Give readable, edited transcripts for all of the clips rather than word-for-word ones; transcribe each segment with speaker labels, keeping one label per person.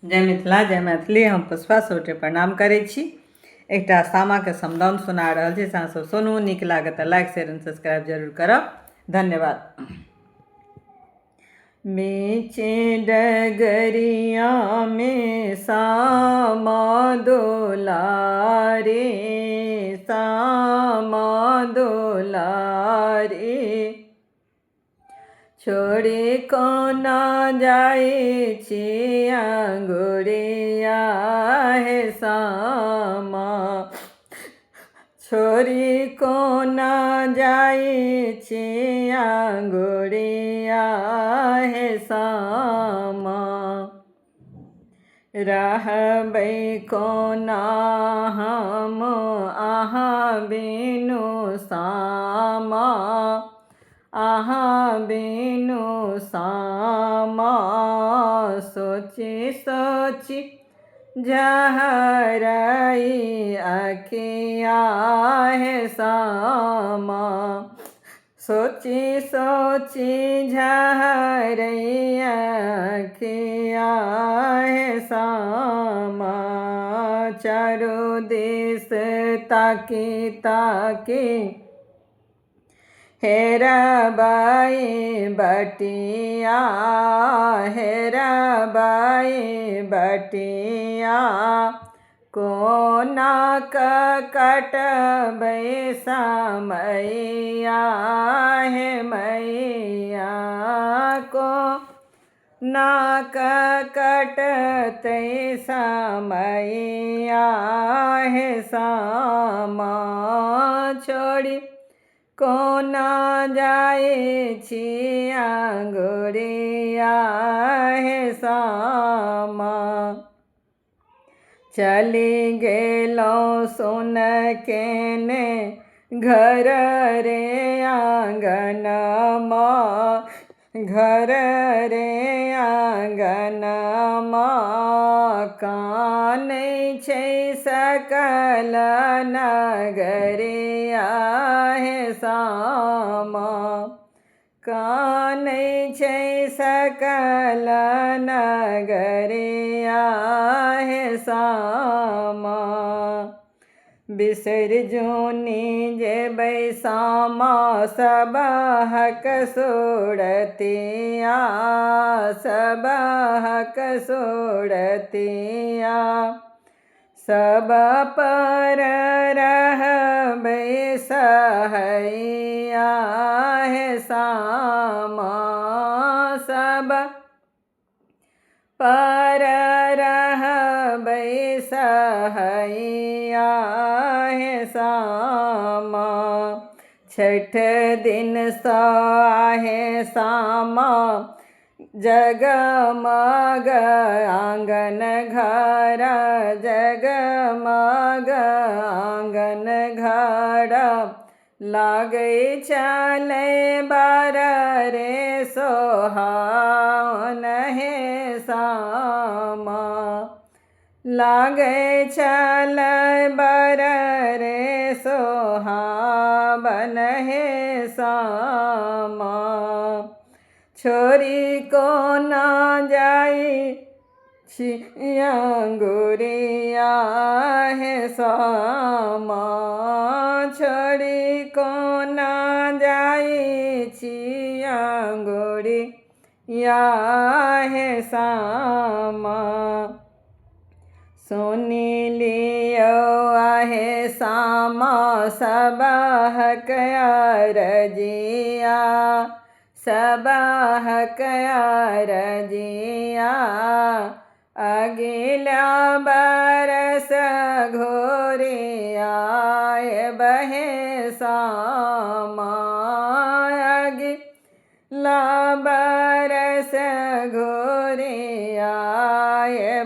Speaker 1: जय मिथिला जय मैथिली। हम पुष्पा सोटे प्रणाम करै छी। एकटा सामाके समदाउन सुना रहल छी, अहाँ सब सुनू। नीक लागत तऽ लाइक शेयर एंड सब्सक्राइब जरूर करब। धन्यवाद। बीचे डगरिया में सामा दुलारे, सामा दुलारे, छोड़ी कोना जाए छिया गुड़िया हे सामा, छोड़ी कोना जाए छिया गुड़िया हे सामा, रहबै कोना हम अहाँ बिनु सामा, अहाँ बिनु सामा, सोची सोची जहरई अखिया हे सामा, सोची सोची झरई अखिया हे सामा, चारों दिस ताकी ताकी हेरबाई बटिया, हेरबाई बटिया, कोना कटबै समैया हे मैया, को नाक कटतै समैया हे सामा, छोड़ी कोना जाए छिया गुड़िया हे सामा, चली गेलौं सुन केने घर रे आंगनमा, घर रे आंगनमा, कानै छै सकल नगरिया हे सामा, कानै छै सकल नगरिया हे सामा, बिसरि जोनी जेबै सामा सबहक सुरतिया, सबहक सुरतिया, सब पर रहबै सहैया हे सामा, सब पर रहबै सहैया हे सामा, छठ दिन साहे सामा, जगमग आंगन घर, जगमग आंगन घर, लागै चलै बर रे सोहावन हे सामा, लागै चलै बर रे सोहावन हे सामा, छोरी कोना जाए छिया गुड़िया हे सामा, छोरी कोना जाए छिया गुड़िया हे सामा, सुनी लियो आहे सामा सबहक अरजिया, सबहक अरजिया, अगिला बरस घोरिया बहे सामा, अगिला बरस घोरिया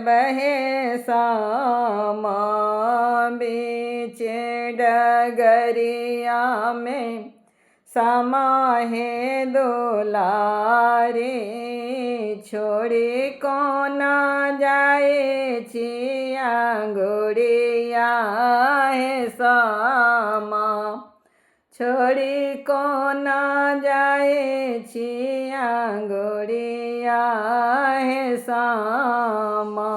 Speaker 1: बहे सामा, बीच डगरिया में सामा हे दुलारे, छोड़ी कोना जाए छिया गुड़िया हे सामा, छोड़ी कोना जाए छिया गोरिया हे सामा।